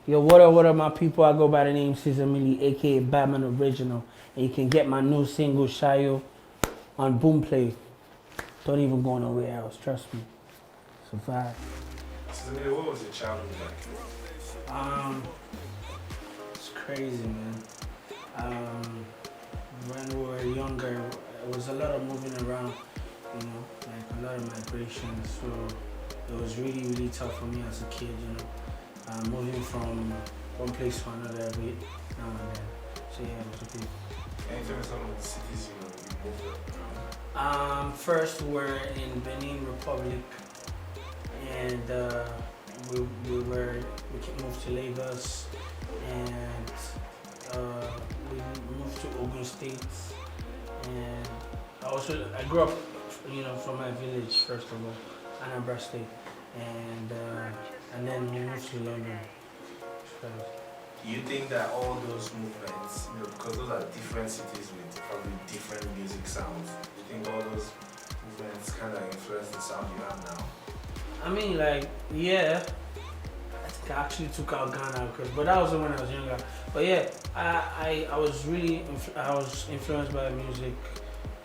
Yo, what up, my people? I go by the name Ceeza Milli, aka Batman Original. And you can get my new single, Shayo, on Boomplay. Don't even go nowhere else, trust me. Survive. Ceeza Milli, what was your childhood like? It's crazy, man. When we were younger, it was a lot of moving around, you know, like a lot of migration. So it was really, really tough for me as a kid, you know. Moving from one place to another every now and then. So yeah, it was a big. Can you tell me some of the cities you moved around? First we're in Benin Republic, and we moved to Lagos, and we moved to Ogun State, and I grew up, you know, from my village first of all, Anambra State, and then we moved to London. Do you think that all those movements, you know, because those are different cities with probably different music sounds, do you think all those movements kind of influence the sound you have now? I mean, like, yeah. I think I actually took out Ghana, but that was when I was younger. But yeah, I was really I was influenced by music,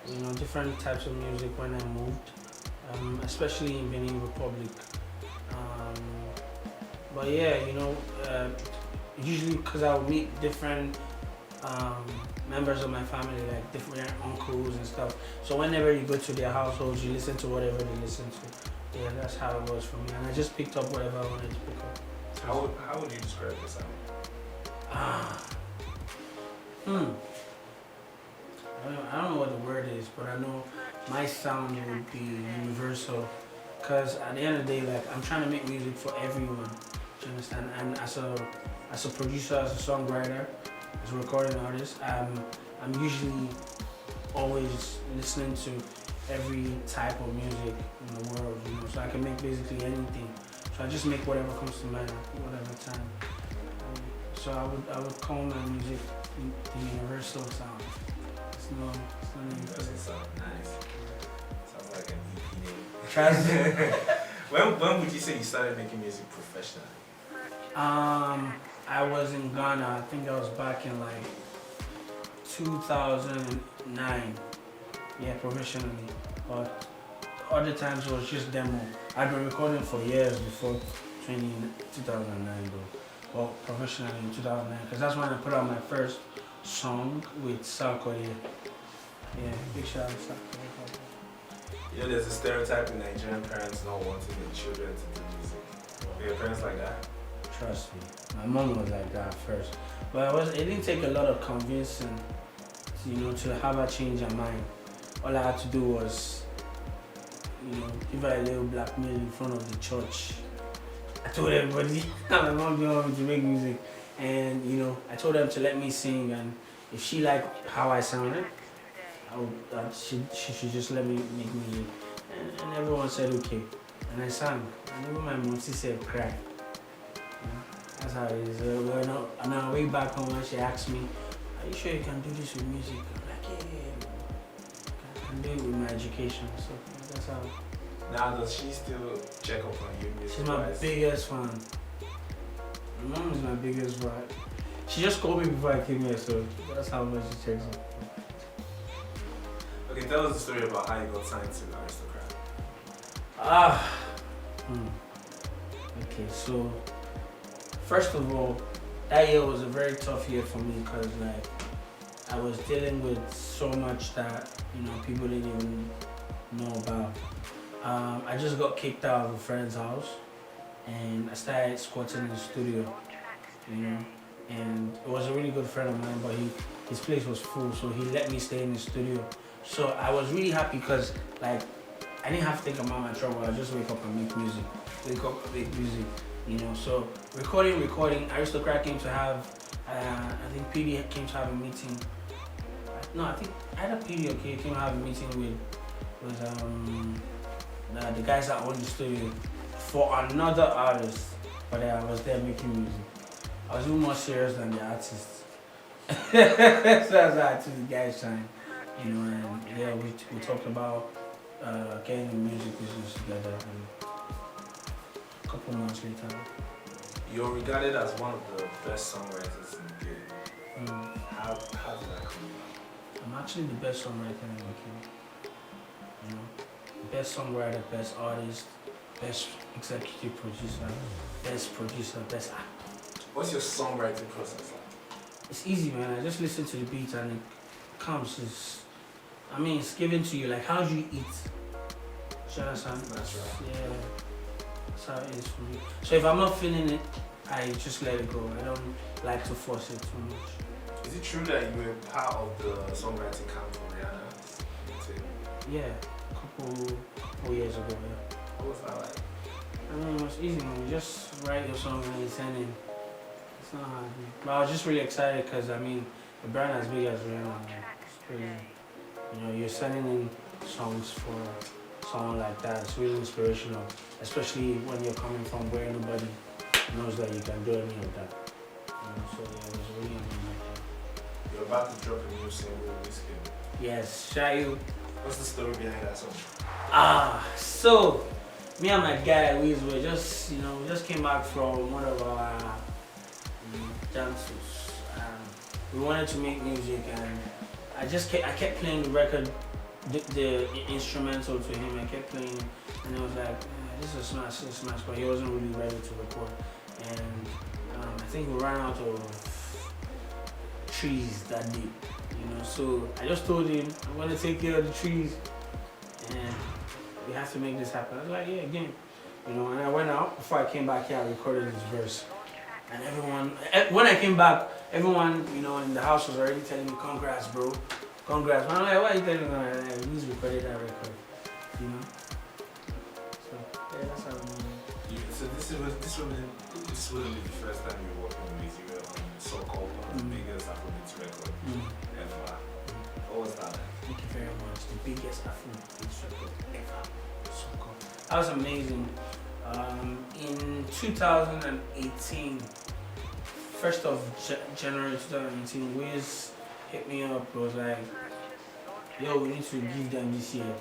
you know, different types of music when I moved, especially in Benin Republic. But yeah, you know, usually because I would meet different members of my family, like different uncles and stuff. So whenever you go to their households, you listen to whatever they listen to. Yeah, that's how it was for me. And I just picked up whatever I wanted to pick up. How would you describe the sound? I don't know what the word is, but I know my sound would be universal. Because at the end of the day, like, I'm trying to make music for everyone. Do you understand? And as a producer, as a songwriter, as a recording artist, I'm usually always listening to every type of music in the world, you know, so I can make basically anything. So I just make whatever comes to mind, whatever time. So I would call my music the universal sound. It's no Universal sound, nice. Sounds like an EP name. Trust me. When would you say you started making music professionally? I was in Ghana. I think I was back in like 2009. Yeah, professionally. But other times it was just demo. I'd been recording for years before 2009 though. Well, professionally in 2009, because that's when I put out my first song with Sarko. Yeah, big shout out to Sarko. You know, there's a stereotype in Nigerian parents not wanting their children to do music. Were your parents like that? Trust me, my mom was like that at first. But it didn't take a lot of convincing, you know, to have her change her mind. All I had to do was, you know, give her a little blackmail in front of the church. I told everybody my mom didn't want me to make music, and you know, I told them to let me sing, and if she liked how I sounded, she should just let me make music. And everyone said okay, and I sang. And even my mom said cry. You know, that's how it is. On our way back home, when she asked me, "Are you sure you can do this with music?" I'm like, yeah. I can do it with my education. So that's how. Now, does she still check up on you music? She's my biggest fan. My mom is my biggest fan. She just called me before I came here, so that's how much she checks up. Okay, tell us the story about how you got signed to Aristocrat. Okay, so first of all, that year was a very tough year for me because like I was dealing with so much that, you know, people didn't even know about. I just got kicked out of a friend's house and I started squatting in the studio, you know, and it was a really good friend of mine, but his place was full, so he let me stay in the studio. So I was really happy because like I didn't have to think about my trouble. I just wake up and make music. Wake up and make music, you know. So recording. Aristocrat came to have, I think PD came to have a meeting. No, I think either PD or K came to have a meeting with the guys that own the studio for another artist. But I was there making music. I was even more serious than the artist. So that's how I took the guys signed. You know, and yeah, we talked about getting the music business together, and a couple months later. You're regarded as one of the best songwriters in the game. How did that come about? I'm actually the best songwriter in the game. You know, best songwriter, best artist, best executive producer, best actor. What's your songwriting process like? It's easy, man. I just listen to the beat and it comes. It's given to you. Like, how do you eat? Do you understand? That's right. Yeah, that's how it is for me. So if I'm not feeling it, I just let it go. I don't like to force it too much. Is it true that you were part of the songwriting camp for Rihanna? Yeah, a couple years ago, yeah. What was that like? It was easy, man. You just write your song and you send it. It's not hard. But I was just really excited because, a brand as big as Rihanna, man, it's crazy. You know, you're sending in songs for someone like that. It's really inspirational, especially when you're coming from where nobody knows that you can do any of that. So yeah, it was really amazing. You're about to drop a new single with Wizkid. Yes, Shayo. What's the story behind that song? So me and my guy Wiz were just, we just came back from one of our dances. We wanted to make music, and I kept playing the record, the instrumental to him. I kept playing, and I was like, this is a smash, but he wasn't really ready to record. And I think we ran out of trees that day, So I just told him, I'm gonna take care of the trees, and we have to make this happen. I was like, yeah, again, And I went out. Before I came back here, I recorded this verse. And when I came back, everyone, in the house was already telling me, congrats, bro. Congrats. And I'm like, why are you telling me? He's recorded that record, So, yeah, that's how I mean. So this wouldn't be the first time you're working with you on so-called one of the biggest Afrobeat record ever. What was that like? Thank you very much. The biggest Afrobeat record ever. So-called. That was amazing. In 2018, 1st of January 2018, Wiz hit me up. Was like, yo, we need to give them this year.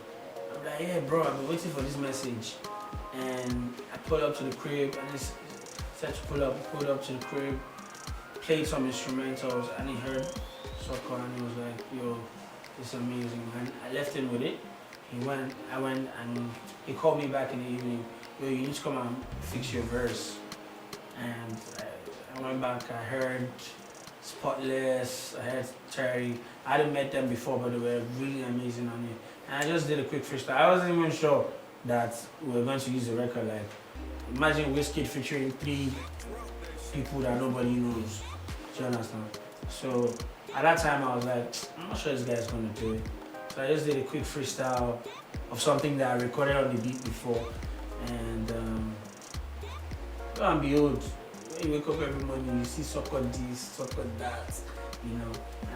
I'm like, yeah, bro, I've been waiting for this message. And I pulled up to the crib, and he said to pull up to the crib, played some instrumentals, and he heard Soccer, and he was like, yo, it's amazing, man. I left him with it. I went, and he called me back in the evening. Yo, you need to come and fix your verse. And I went back, I heard Spotless, I heard Terry. I hadn't met them before, but they were really amazing on it. And I just did a quick freestyle. I wasn't even sure that we were going to use the record. Like, imagine Wizkid featuring 3 people that nobody knows. Do you understand? So at that time I was like, I'm not sure this guy's gonna do it. So I just did a quick freestyle of something that I recorded on the beat before. And lo and behold, when you wake up every morning, you see Soccer this, Soccer that, And I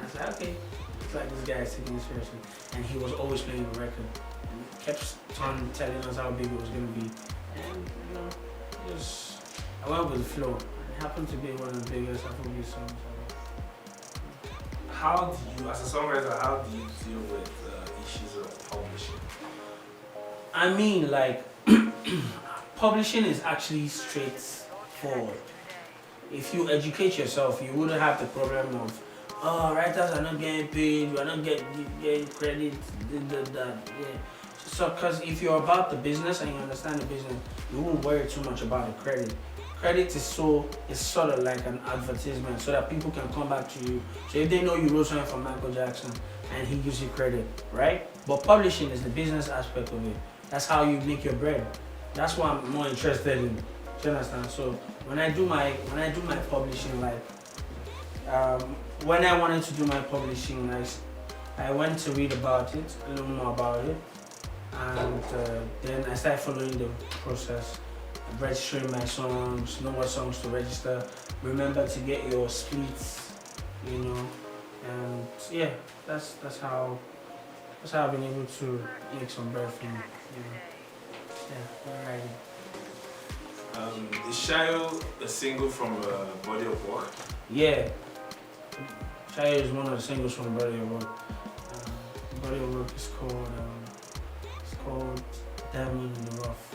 was like, okay, it's like this guy is taking it seriously. And he was always playing the record. And he kept on telling us how big it was going to be. And, I went with the flow. And it happened to be one of the biggest Afrobeat songs ever. How do you, as a songwriter, how do you deal with issues of publishing? Publishing is actually straightforward. If you educate yourself, you wouldn't have the problem of, writers are not getting paid, you are not getting credit, that. Yeah. So, because if you're about the business and you understand the business, you won't worry too much about the credit. Credit is sort of like an advertisement, so that people can come back to you. So if they know you wrote something for Michael Jackson and he gives you credit, right? But publishing is the business aspect of it. That's how you make your bread. That's what I'm more interested in. Do you understand? So when I do my publishing, when I wanted to do my publishing, I went to read about it, a little more about it, and then I started following the process, registering my songs, know what songs to register, remember to get your splits, and yeah, that's how I've been able to make some bread from it. Yeah, alrighty. Is Shayo a single from a body of work? Yeah, Shayo is one of the singles from Body of Work. Body of Work is called Diamond in the Rough,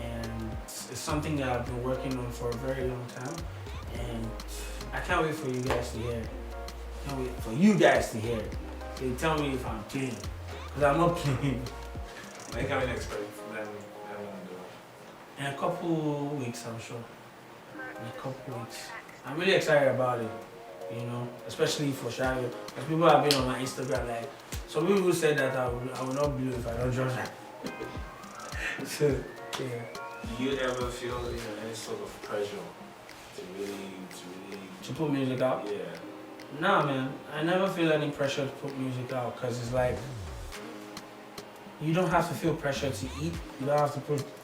and it's something that I've been working on for a very long time, and I can't wait for you guys to hear it. Can't wait for you guys to hear it. So you tell me if I'm playing, because I'm not playing. When can we expect them to do In a couple weeks, I'm sure. In a couple weeks. I'm really excited about it, you know, especially for Shayo. Because people have been on my Instagram, like, some people said that I will not blow if I don't drop that. So, yeah. Do you ever feel any sort of pressure to really To put music out? yeah? Nah, man. I never feel any pressure to put music out, because it's like, you don't have to feel pressure to eat. You don't have to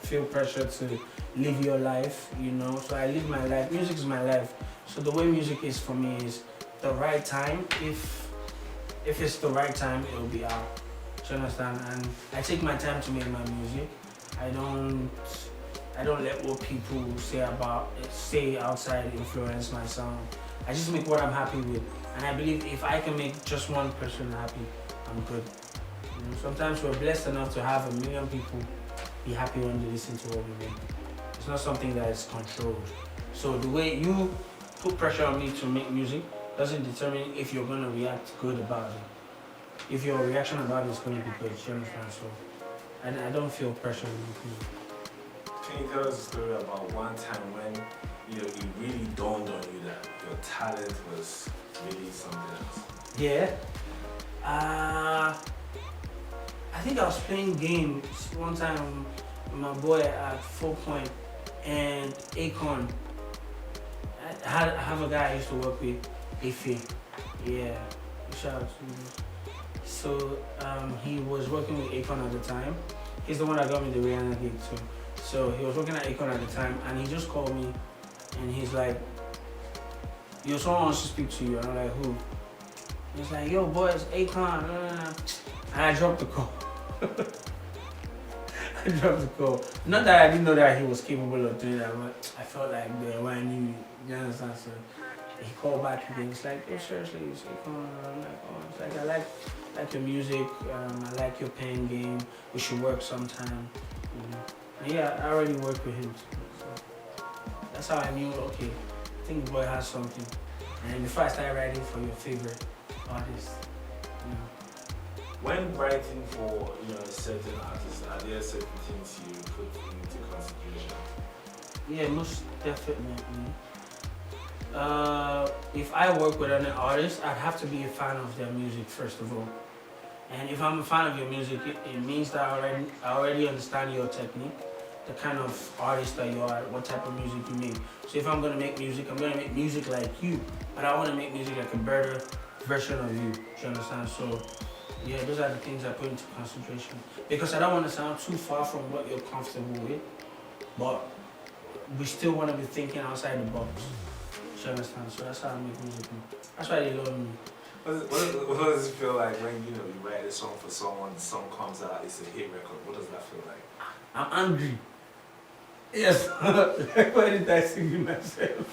feel pressure to live your life, you know. So I live my life. Music is my life. So the way music is for me is the right time. If it's the right time, it'll be out. Do you understand? And I take my time to make my music. I don't let what people say outside influence my sound. I just make what I'm happy with. And I believe if I can make just one person happy, I'm good. You know, sometimes we're blessed enough to have 1 million people be happy when they listen to what we make. It's not something that is controlled. So the way you put pressure on me to make music doesn't determine if you're gonna react good about it. If your reaction about it is gonna be good, you understand? So I don't feel pressure to make music. Can you tell us a story about one time when it really dawned on you that your talent was really something else? Yeah. I think I was playing games one time with my boy at 4 Point and Akon. I have a guy I used to work with, Ife. Yeah, shout out to him. So he was working with Akon at the time. He's the one that got me the Rihanna gig too. So he was working at Akon at the time, and he just called me and he's like, yo, someone wants to speak to you. And I'm like, who? He's like, yo, boy, it's Akon. And I dropped the call. I dropped the call. Not that I didn't know that he was capable of doing that, but I felt like when I knew, you understand? So he called back again. It's like, oh, seriously, it's Akon. I'm like, oh, it's like, I like your music. I like your pen game. We should work sometime. You know? And yeah, I already worked with him. So that's how I knew, okay, I think the boy has something. And before I started writing for your favorite artist, you know. When writing for a certain artist, are there certain things you put into consideration? Yeah, most definitely. If I work with an artist, I'd have to be a fan of their music first of all. And if I'm a fan of your music, it means that I already understand your technique, the kind of artist that you are, what type of music you make. So if I'm gonna make music, I'm gonna make music like you, but I wanna make music like a better version of you. Do you understand? So yeah, those are the things I put into consideration. Because I don't want to sound too far from what you're comfortable with, but we still want to be thinking outside the box. Do you understand? So that's how I make music. That's why they love me. What does it feel like when you write a song for someone, the song comes out, it's a hit record? What does that feel like? I'm angry. Yes. Why did I sing it myself?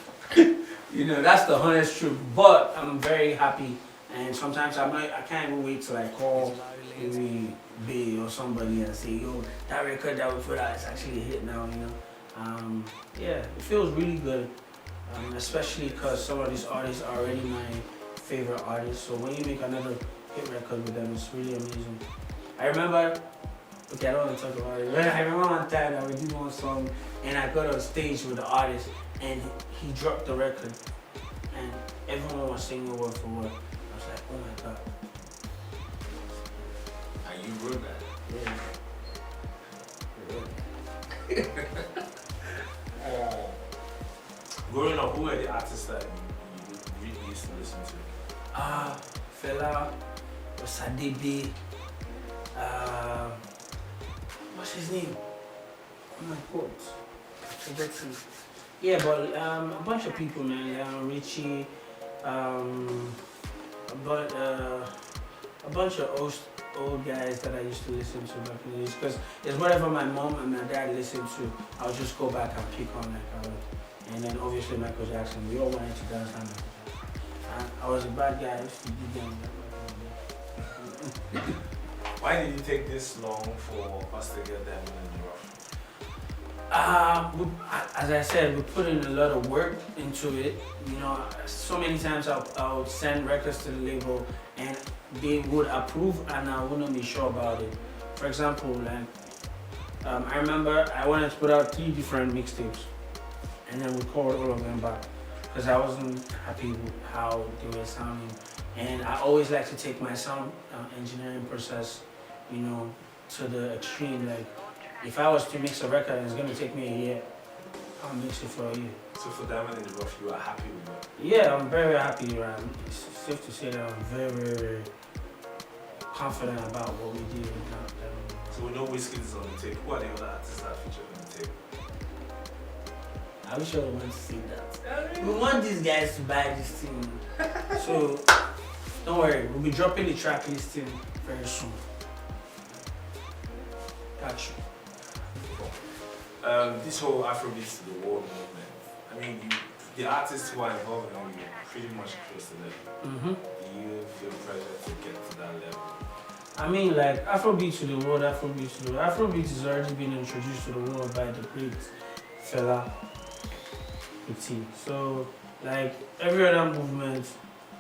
That's the honest truth. But I'm very happy. And sometimes I can't even wait till I call maybe Bay or somebody and say, yo, that record that we put out is actually a hit now, Yeah, it feels really good, especially because some of these artists are already my favorite artists. So when you make another hit record with them, it's really amazing. I remember, okay, I don't want to talk about it, but I remember one time that we did one song and I got on stage with the artist and he dropped the record and everyone was singing word for word. I was like, oh my God. And you wrote that? Yeah. Growing up, who were the artists that you really used to listen to? Fela, Osadebe, what's his name? Oh my God. Forgetting. Yeah, but a bunch of people, man. Richie, a bunch of old guys that I used to listen to back in the days. Because it's whatever my mom and my dad listened to, I'll just go back and pick on and then obviously Michael Jackson. We all wanted to dance on Michael Jackson. And I was a bad guy. I used to do them back in the day. Why did it take this long for us to get Diamond in the Rough? As I said, we put in a lot of work into it. You know, so many times I'll send records to the label and they would approve and I wouldn't be sure about it. For example, like, I remember I wanted to put out 3 different mixtapes and then we called all of them back because I wasn't happy with how they were sounding. And I always like to take my sound engineering process, you know, to the extreme. Like, if I was to mix a record and it's going to take me a year, I'll mix it for a year. So for Diamond in the Rough, you are happy with it? Yeah, I'm very happy. It's safe to say that I'm very, very, very confident about what we did. So we know Wizkid is on the tape. Who are the other artists that featured on the tape? I wish I would want to see that. We want these guys to buy this thing. So don't worry, we'll be dropping the track listing very soon. Got you. This whole Afrobeats to the world movement, I mean, the artists who are involved in it, you're pretty much close to them. Do you feel pressure to get to that level? I mean, like, Afrobeat to the world, Afrobeat to the world. Afrobeat has already been introduced to the world by the great fella, Kuti. So, like, every other movement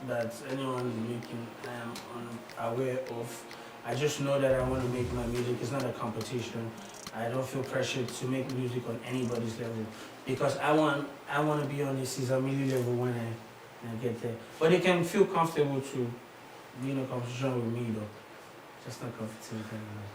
that anyone is making, I am aware of. I just know that I want to make my music. It's not a competition. I don't feel pressured to make music on anybody's level because I want to be on the Ceeza Milli level when I get there. But they can feel comfortable to be in a competition with me though. Just not competition anymore.